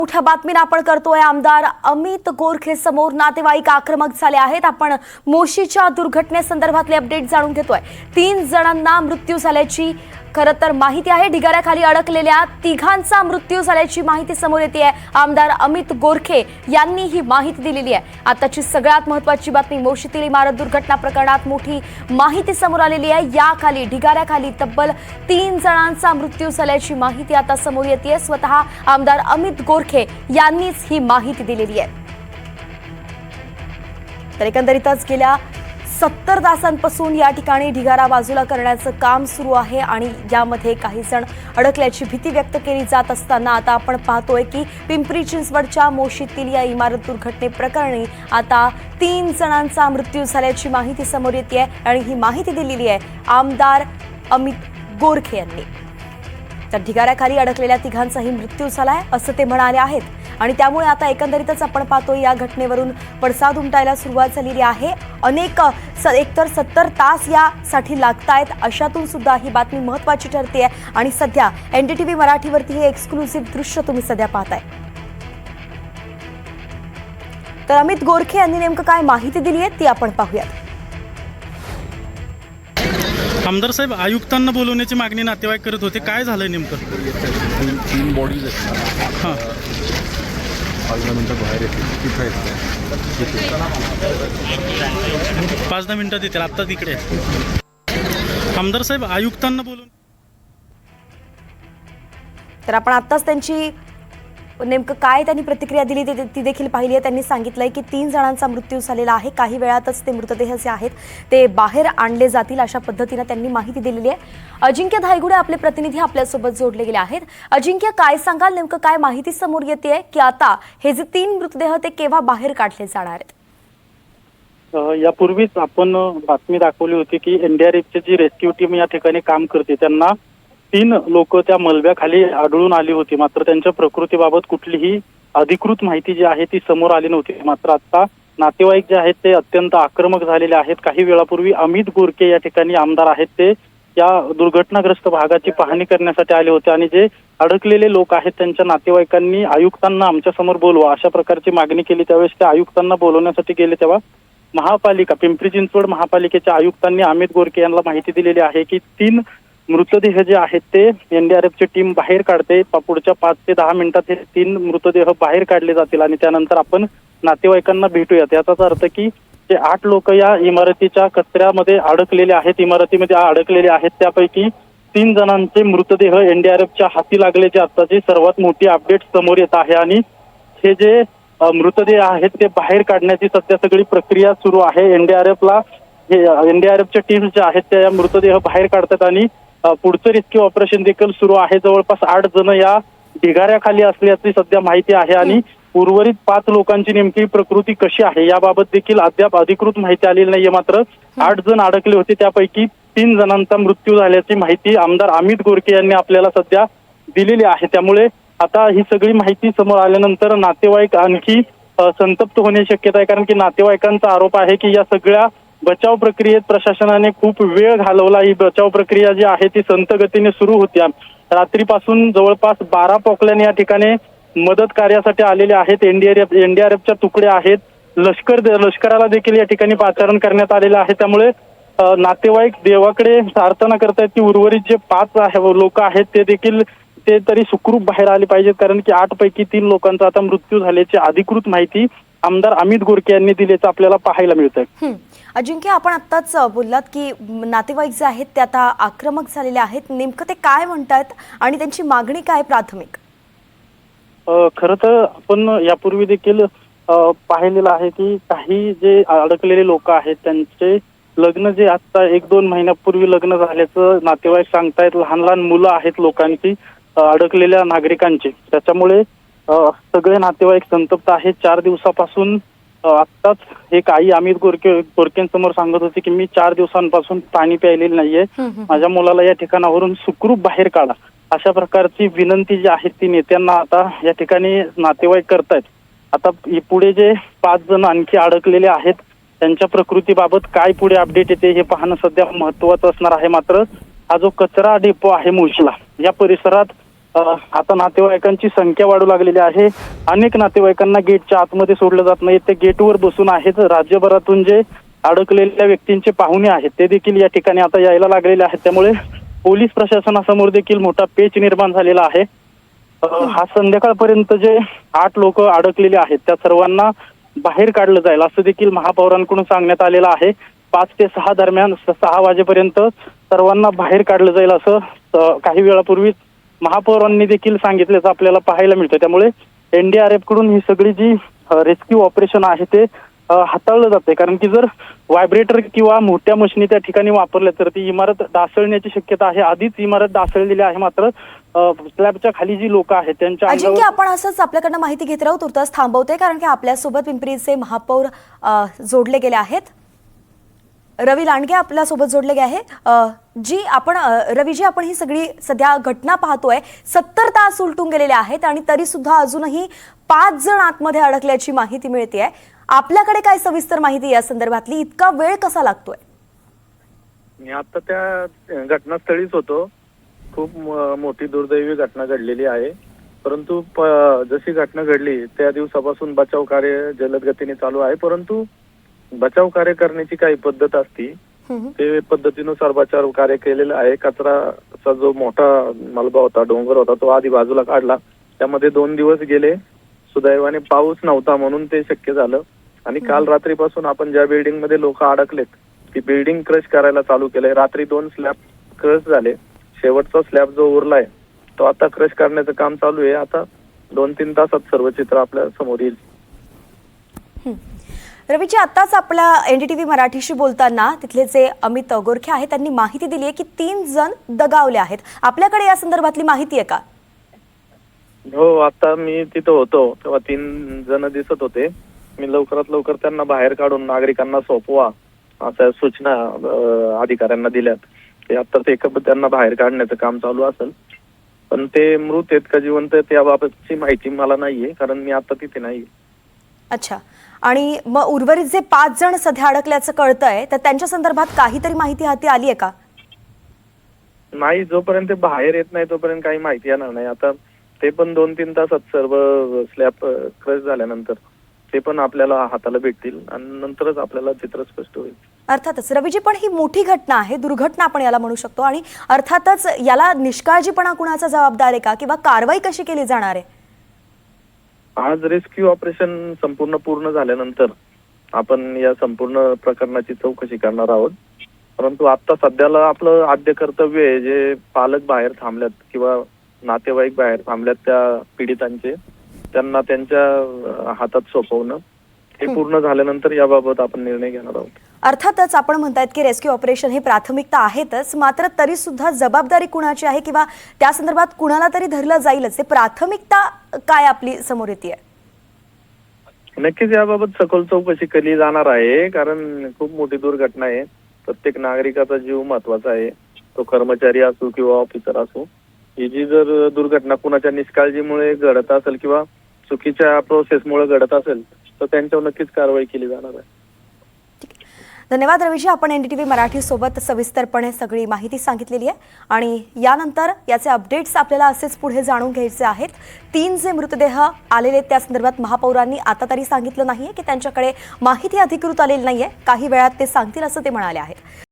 मोठ्या बातमीने आपण करतोय आमदार अमित गोरखे समोर नातेवाईक आक्रमक झाले आहेत। आपण मोशीच्या दुर्घटनेसंदर्भातले अपडेट जाणून घेतोय। 3 जणांना मृत्यू झाल्याची खरं तर माहिती आहे। ढिगाऱ्याखाली अडकलेल्या तिघांचा मृत्यू झाल्याची माहिती समोर येते आहे। आमदार अमित गोरखे यांनी ही माहिती दिलेली आहे। आताची सगळ्यात महत्त्वाची बातमी, मोशीतील इमारत दुर्घटना प्रकरणात मोठी माहिती समोर आलेली आहे। याखाली ढिगाऱ्याखाली तब्बल 3 जणांचा मृत्यू झाल्याची माहिती आता समोर येते। स्वतः आमदार अमित गोरखे यांनीच ही माहिती दिलेली आहे। तर एकंदरीतच गेल्या 70 तासांपासून या ठिकाणी ढिगारा बाजूला करण्याचं काम सुरू आहे आणि यामध्ये काही जण अडकल्याची भीती व्यक्त केली जात असताना आता आपण पाहतोय की पिंपरी चिंचवडच्या मोशीतील या इमारत दुर्घटनेप्रकरणी आता 3 जणांचा मृत्यू झाल्याची माहिती समोर येते आहे आणि ही माहिती दिलेली आहे आमदार अमित गोरखे यांनी। तर ढिगाऱ्याखाली अडकलेल्या तिघांचाही मृत्यू झालाय असं ते म्हणाले आहेत आणि त्यामुळे आता एकंदरीतच आपण पाहतो या घटनेवरून पडसाद उमटायला सुरुवात झालेली आहे। एकतर 70 तास यासाठी लागतायत, अशातून सुद्धा ही बातमी महत्त्वाची ठरते आणि सध्या NDTV मराठीवरती हे एक्सक्लुसिव्ह दृश्य तुम्ही सध्या पाहताय। तर अमित गोरखे यांनी नेमकं काय माहिती दिली आहे ती आपण पाहूयात। आमदार साहेब, आयुक्तांना बोलवण्याची मागणी नातेवाईक करत होते, काय झालंय नेमकं? 3 बॉडीज आहेत। हां, 5-10 मिनिटं बाहेर येते, तिथं येते 5-10 मिनिटात येतील, आत्ता तिकडे आहे। आमदार साहेब, आयुक्तांना बोलवून तर आपण आत्ताच त्यांची नेमकं काय त्यांनी प्रतिक्रिया दिली ती देखील पाहिली आहे। त्यांनी सांगितलंय की 3 जणांचा मृत्यू झालेला आहे, काही वेळातच ते मृतदेह जे आहेत ते बाहेर आणले जातील अशा पद्धतीने त्यांनी माहिती दिलेली आहे। अजिंक्य धायगुडे आपले प्रतिनिधी आपल्यासोबत जोडले गेले आहेत। अजिंक्य, काय सांगाल, नेमकं काय माहिती समोर येते की आता हे जे 3 मृतदेह ते केव्हा बाहेर काढले जाणार आहेत? यापूर्वीच आपण बातमी दाखवली होती की NDRFची जी रेस्क्यू टीम या ठिकाणी काम करते त्यांना 3 लोक त्या मलब्याखाली आढळून आली होती, मात्र त्यांच्या प्रकृतीबाबत कुठलीही अधिकृत माहिती जी आहे ती समोर आली नव्हती। मात्र आता नातेवाईक जे आहेत ते अत्यंत आक्रमक झालेले आहेत। काही वेळापूर्वी अमित गोरखे या ठिकाणी आमदार आहेत ते या दुर्घटनाग्रस्त भागाची पाहणी करण्यासाठी आले होते आणि जे अडकलेले लोक आहेत त्यांच्या नातेवाईकांनी आयुक्तांना आमच्या समोर बोलवा अशा प्रकारची मागणी केली। त्यावेळेस ते आयुक्तांना बोलवण्यासाठी गेले तेव्हा महापालिका पिंपरी चिंचवड महापालिकेच्या आयुक्तांनी अमित गोरखे यांना माहिती दिलेली आहे की 3 मृतदेह जे आहेत ते NDRFची टीम बाहेर काढते। पुढच्या 5 ते 10 मिनिटात हे 3 मृतदेह बाहेर काढले जातील आणि त्यानंतर आपण नातेवाईकांना भेटूयात। याचाच अर्थ की जे 8 लोक या इमारतीच्या कचऱ्यामध्ये अडकलेले आहेत, इमारतीमध्ये अडकलेले आहेत, त्यापैकी 3 जणांचे मृतदेह NDRFच्या हाती लागल्याची आताची सर्वात मोठी अपडेट समोर येत आहे आणि हे जे मृतदेह आहेत ते बाहेर काढण्याची सध्या सगळी प्रक्रिया सुरू आहे। NDRFच्या टीम ज्या आहेत त्या मृतदेह बाहेर काढतात आणि पुढचं रेस्क्यू ऑपरेशन देखील सुरू आहे। जवळपास 8 जण या ढिगाऱ्याखाली असल्याची सध्या माहिती आहे आणि उर्वरित 5 लोकांची नेमकी प्रकृती कशी आहे याबाबत देखील अद्याप अधिकृत माहिती आलेली नाहीये। मात्र 8 जण अडकले होते, त्यापैकी 3 जणांचा मृत्यू झाल्याची माहिती आमदार अमित गोरखे यांनी आपल्याला सध्या दिलेली आहे। त्यामुळे आता ही सगळी माहिती समोर आल्यानंतर नातेवाईक आणखी संतप्त होण्याची शक्यता आहे, कारण की नातेवाईकांचा आरोप आहे की या सगळ्या बचाव प्रक्रियेत प्रशासनाने खूप वेळ घालवला। ही बचाव प्रक्रिया जी आहे ती संत गतीने सुरू होती। रात्रीपासून जवळपास 12 पॉकलॅन या ठिकाणी मदत कार्यासाठी आलेले आहेत। NDRFच्या तुकड्या आहेत, लष्कराला देखील या ठिकाणी पाचारण करण्यात आलेलं आहे। त्यामुळे नातेवाईक देवाकडे प्रार्थना करतायत की उर्वरित जे 5 लोक आहेत ते देखील तरी सुखरूप बाहेर आले पाहिजेत, कारण की 8 पैकी 3 लोकांचा आता मृत्यू झाल्याची अधिकृत माहिती आमदार अमित गोरखे यांनी दिल्याचं आपल्याला पाहायला मिळतंय। अजिंक्य, आपण आत्ताच बोललात की नातेवाईक जे आहेत ते आता आक्रमक झालेले आहेत, नेमकं ते काय म्हणतात आणि त्यांची मागणी काय प्राथमिक? खरं तर आपण यापूर्वी देखील पाहिलेलं आहे की काही जे अडकलेले लोक आहेत त्यांचे लग्न जे आता 1-2 महिन्यापूर्वी लग्न झाल्याचं नातेवाईक सांगतायत। लहान लहान मुलं आहेत लोकांची, अडकलेल्या नागरिकांची, त्याच्यामुळे सगळे नातेवाईक संतप्त आहेत। 4 दिवसापासून आत्ताच एक आई अमित गोरखेंसमोर सांगत होती की मी 4 दिवसांपासून पाणी प्यायलेलं नाहीये, माझ्या मुलाला या ठिकाणावरून सुखरूप बाहेर काढा अशा प्रकारची विनंती जी आहे ती नेत्यांना आता या ठिकाणी नातेवाईक करतायत। आता पुढे जे 5 जण आणखी अडकलेले आहेत त्यांच्या प्रकृतीबाबत काय पुढे अपडेट येते हे पाहणं सध्या महत्त्वाचं असणार आहे। मात्र हा जो कचरा डेपो आहे मोशीला, या परिसरात आता नातेवाईकांची संख्या वाढू लागलेली आहे. अनेक नातेवाईकांना गेटच्या आतमध्ये सोडलं जात नाही, ते गेटवर बसून आहेत. राज्यभरातून जे अडकलेल्या व्यक्तींचे पाहुणे आहेत ते देखील या ठिकाणी आता यायला लागलेले आहेत. त्यामुळे पोलीस प्रशासनासमोर देखील मोठा पेच निर्माण झालेला आहे. हा संध्याकाळपर्यंत जे 8 लोक अडकलेले आहेत त्या सर्वांना बाहेर काढलं जाईल असं देखील महापौरांकडून सांगण्यात आलेलं आहे. 5 ते 6 दरम्यान 6 वाजेपर्यंत सर्वांना बाहेर काढलं जाईल असं काही वेळापूर्वी महापौरांनी देखील सांगितल्याचं आपल्याला पाहायला मिळतं. त्यामुळे NDRF कडून ही सगळी जी रेस्क्यू ऑपरेशन आहे ते हाताळलं जाते. कारण की जर व्हायब्रेटर किंवा मोठ्या मशिनी त्या ठिकाणी वापरल्या तर ती इमारत ढासळण्याची शक्यता आहे. आधीच इमारत ढासळलेली आहे, मात्र स्लॅबच्या खाली जी लोक आहेत त्यांच्या अजिंक्य, आपण असंच आपल्याकडनं माहिती घेत राहू, तुर्तास थांबवते कारण की आपल्यासोबत पिंपरीचे महापौर जोडले गेले आहेत. रवी लांडगे आपल्यासोबत जोडले गेले आहे. रवीजी, आपण ही सगळी सध्या घटना पाहतोय. 70 तास उलटून गेलेले आहेत आणि तरी सुद्धा अजूनही 5 जण आतमध्ये अडकल्याची माहिती मिळते. आपल्याकडे काय सविस्तर माहिती या संदर्भातली? इतका वेळ कसा लागतोय? मी आता त्या घटनास्थळीच होतो. खूप मोठी दुर्दैवी घटना घडलेली आहे. परंतु जशी घटना घडली त्या दिवसापासून बचाव कार्य जलद गतीने चालू आहे. परंतु बचाव कार्य करण्याची काही पद्धत असती, ते पद्धतीनुसार बचाव कार्य केलेलं आहे. कचराचा जो मोठा मलबा होता, डोंगर होता, तो आधी बाजूला काढला. त्यामध्ये 2 दिवस गेले. सुदैवाने पाऊस नव्हता म्हणून ते शक्य झालं. आणि काल रात्रीपासून आपण ज्या बिल्डिंग मध्ये लोक अडकलेत ती बिल्डिंग क्रश करायला चालू केलंय. रात्री 2 स्लॅब क्रश झाले. शेवटचा स्लॅब जो उरलाय तो आता क्रश करण्याचं काम चालू आहे. आता 2-3 तासात सर्व चित्र आपल्या समोर येईल. रवीजी, आताच आपल्या NDTV मराठीशी बोलताना तिथले जे अमित गोरखे आहेत त्यांनी माहिती दिली आहे की 3 जण दगावले आहेत. आपल्याकडे या संदर्भातली माहिती आहे का? हो, आता मी तिथं होतो तेव्हा 3 जण दिसत होते. मी लवकरात लवकर त्यांना बाहेर काढून नागरिकांना सोपवा अशा सूचना अधिकाऱ्यांना दिल्यात. ते आता त्यांना बाहेर काढण्याचं काम चालू असेल. पण ते मृत आहेत का जिवंत आहेत याबाबतची माहिती मला नाहीये, कारण मी आता तिथे नाही. अच्छा. आणि मग उर्वरित जे 5 जण सध्या अडकल्याचं कळतंय तर त्यांच्या संदर्भात काहीतरी माहिती हाती आली आहे का? नाही, जोपर्यंत बाहेर येत नाही तोपर्यंत काही माहिती येणार नाही. आता ते पण 2-3 तासात सर्व स्लॅब क्रश झाल्यानंतर ते पण आपल्याला हाताला भेटतील आणि नंतरच आपल्याला चित्र स्पष्ट होईल. अर्थातच रवीजी, पण ही मोठी घटना आहे, दुर्घटना आपण याला म्हणू शकतो. आणि अर्थातच याला निष्काळजीपणा कुणाचा जबाबदार आहे का, किंवा कारवाई कशी केली जाणार आहे? आज रेस्क्यू ऑपरेशन पूर्ण झाल्यानंतर आपण या संपूर्ण प्रकरणाची चौकशी करणार आहोत. परंतु आता सध्याला आपलं आद्य कर्तव्य आहे, जे पालक बाहेर थांबल्यात किंवा नातेवाईक बाहेर थांबल्यात त्या पीडितांचे, त्यांना त्यांच्या हातात सोपवणं. हे पूर्ण झाल्यानंतर याबाबत आपण निर्णय घेणार आहोत. अर्थातच आपण म्हणतायत की रेस्क्यू ऑपरेशन ही प्राथमिकता आहेतच, मात्र तरी सुद्धा जबाबदारी कुणाची आहे किंवा त्या संदर्भात कुणाला तरी धरलं जाईलच. ते प्राथमिकता काय आपली समोर येते? नक्कीच याबाबत सखोल चौकशी केली जाणार आहे, कारण खूप मोठी दुर्घटना आहे. प्रत्येक नागरिकाचा जीव महत्वाचा आहे, तो कर्मचारी असो किंवा ऑफिसर असो. ही जी जर दुर्घटना कुणाच्या निष्काळजीमुळे घडत असेल किंवा चुकीच्या प्रोसेसमुळे घडत असेल तर त्यांच्यावर नक्कीच कारवाई केली जाणार आहे. धन्यवाद रवीजी, आपण NDTV मराठी सोबत सविस्तरपणे सगळी माहिती सांगितलेली आहे. आणि यानंतर याचे अपडेट्स आपल्याला असेच पुढे जाणून घ्यायचे आहेत. 3 जे मृतदेह आलेले त्या संदर्भात महापौरांनी आता तरी सांगितलं नाहीये की त्यांच्याकडे माहिती अधिकृत आलेली नाहीये. काही वेळात ते सांगतील असं ते म्हणाले आहेत.